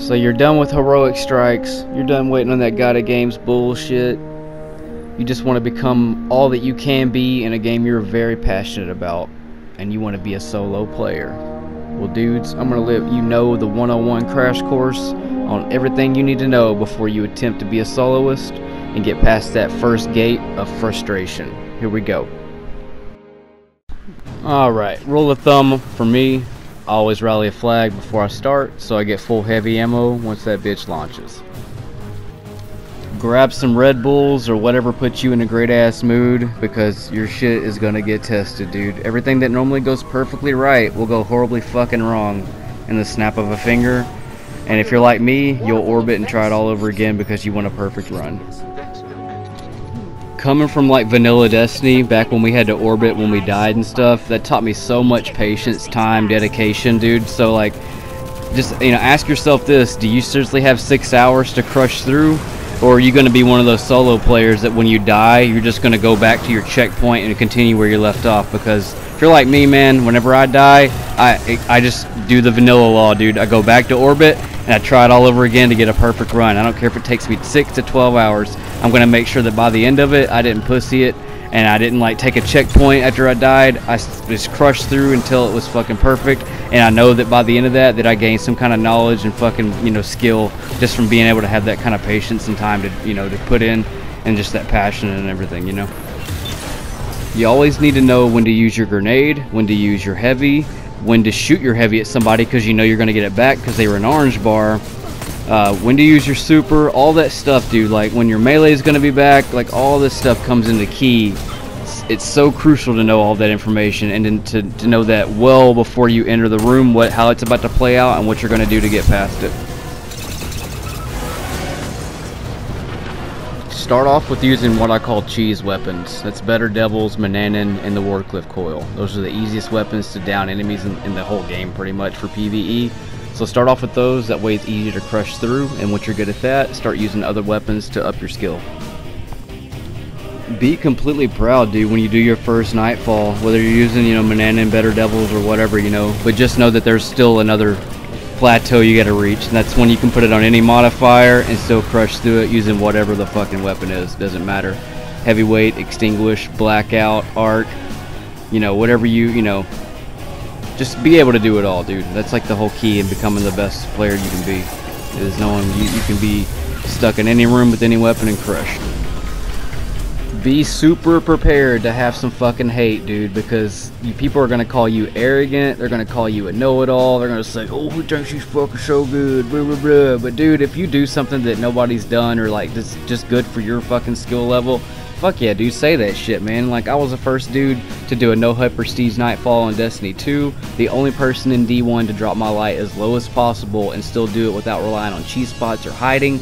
So you're done with heroic strikes, you're done waiting on that God of Games bullshit. You just want to become all that you can be in a game you're very passionate about, and you want to be a solo player. Well dudes, I'm going to let you know the 101 crash course on everything you need to know before you attempt to be a soloist and get past that first gate of frustration. Here we go. Alright, rule of thumb for me, I always rally a flag before I start so I get full heavy ammo once that bitch launches. Grab some Red Bulls or whatever puts you in a great ass mood, because your shit is gonna get tested, dude. Everything that normally goes perfectly right will go horribly fucking wrong in the snap of a finger. And if you're like me, you'll orbit and try it all over again because you want a perfect run. Coming from like vanilla Destiny, back when we had to orbit when we died and stuff, that taught me so much patience, time, dedication, dude. So like, just, you know, ask yourself this: do you seriously have 6 hours to crush through? Or are you going to be one of those solo players that when you die, you're just going to go back to your checkpoint and continue where you left off? Because if you're like me, man, whenever I die, I just do the vanilla law, dude. I go back to orbit and I try it all over again to get a perfect run. I don't care if it takes me 6 to 12 hours. I'm going to make sure that by the end of it, I didn't pussy it and I didn't like take a checkpoint after I died. I just crushed through until it was fucking perfect. And I know that by the end of that I gained some kind of knowledge and fucking, you know, skill just from being able to have that kind of patience and time to, you know, to put in, and just that passion and everything, you know. You always need to know when to use your grenade, when to use your heavy, when to shoot your heavy at somebody because you know you're going to get it back because they were an orange bar, when to use your super, all that stuff, dude. Like when your melee is going to be back, like all this stuff comes into key. It's so crucial to know all that information and to know that well before you enter the room, how it's about to play out and what you're going to do to get past it. Start off with using what I call cheese weapons. That's Better Devils, Mananin, and the Wardcliff Coil. Those are the easiest weapons to down enemies in the whole game pretty much for PvE. So start off with those, that way it's easier to crush through, and once you're good at that, start using other weapons to up your skill. Be completely proud, dude, when you do your first Nightfall, whether you're using, you know, Mananin, Better Devils, or whatever, you know, but just know that there's still another plateau you gotta reach, and that's when you can put it on any modifier and still crush through it using whatever the fucking weapon is. Doesn't matter. Heavyweight, Extinguish, Blackout, Arc, you know, whatever you know, just be able to do it all, dude. That's like the whole key in becoming the best player you can be, is knowing you can be stuck in any room with any weapon and crush. Be super prepared to have some fucking hate, dude, because people are going to call you arrogant, they're going to call you a know-it-all, they're going to say, oh, he thinks he's fucking so good, blah, blah, blah. But dude, if you do something that nobody's done, or like just good for your fucking skill level, fuck yeah, dude, say that shit, man. Like, I was the first dude to do a no-HUD Prestige Nightfall in Destiny 2, the only person in D1 to drop my light as low as possible and still do it without relying on cheese spots or hiding.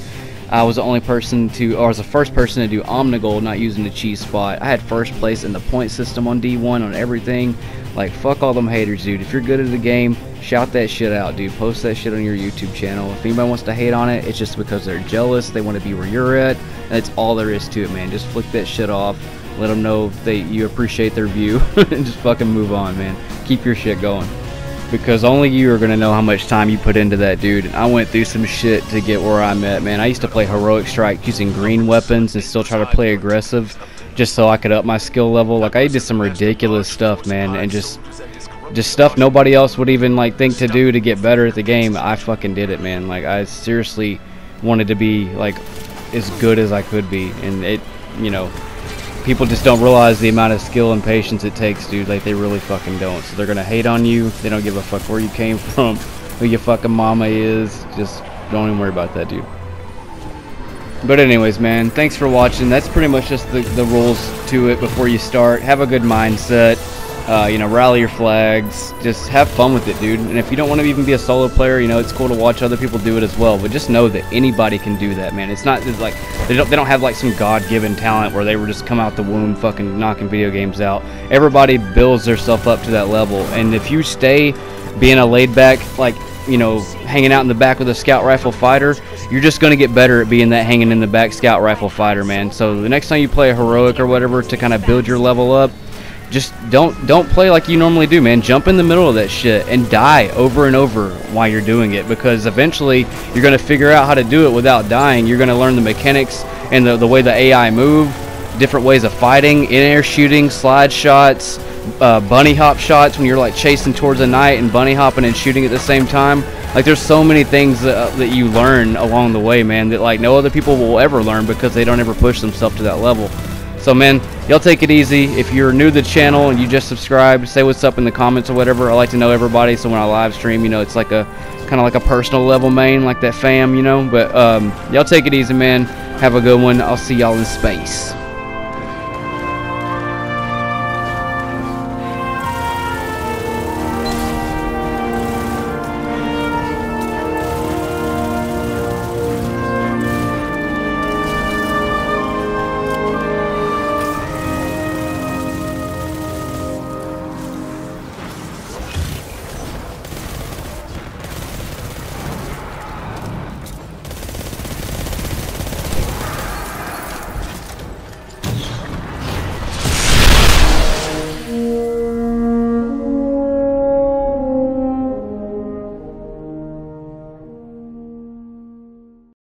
I was the only person to, or I was the first person to do Omnigold not using the cheese spot. I had first place in the point system on D1 on everything. Like, fuck all them haters, dude. If you're good at the game, shout that shit out, dude. Post that shit on your YouTube channel. If anybody wants to hate on it, it's just because they're jealous, they want to be where you're at. That's all there is to it, man. Just flick that shit off. Let them know you appreciate their view and just fucking move on, man. Keep your shit going. Because only you are going to know how much time you put into that, dude. And I went through some shit to get where I'm at, man. I used to play Heroic Strike using green weapons and still try to play aggressive just so I could up my skill level. Like, I did some ridiculous stuff, man, and just stuff nobody else would even like think to do to get better at the game. I fucking did it, man. Like, I seriously wanted to be like as good as I could be, and it, you know, people just don't realize the amount of skill and patience it takes, dude. Like, they really fucking don't. So they're gonna hate on you. They don't give a fuck where you came from, who your fucking mama is. Just don't even worry about that, dude. But anyways, man, thanks for watching. That's pretty much just the rules to it before you start. Have a good mindset. You know, rally your flags. Just have fun with it, dude. And if you don't want to even be a solo player, you know, it's cool to watch other people do it as well. But just know that anybody can do that, man. It's not like they don't have like some God-given talent where they were just come out the womb fucking knocking video games out. Everybody builds themselves up to that level. And if you stay being a laid-back, like, you know, hanging out in the back with a scout rifle fighter, you're just going to get better at being that hanging in the back scout rifle fighter, man. So the next time you play a heroic or whatever to kind of build your level up, just don't play like you normally do, man. Jump in the middle of that shit and die over and over while you're doing it, because eventually you're going to figure out how to do it without dying. You're going to learn the mechanics and the way the AI move, different ways of fighting, in-air shooting, slide shots, bunny hop shots when you're like chasing towards a knight and bunny hopping and shooting at the same time. Like, there's so many things that you learn along the way, man, that like no other people will ever learn, because they don't ever push themselves to that level. So, man, y'all take it easy. If you're new to the channel and you just subscribed, say what's up in the comments or whatever. I like to know everybody, so when I live stream, you know, it's like a kind of like a personal level, main, like that fam, you know. But y'all take it easy, man. Have a good one. I'll see y'all in space.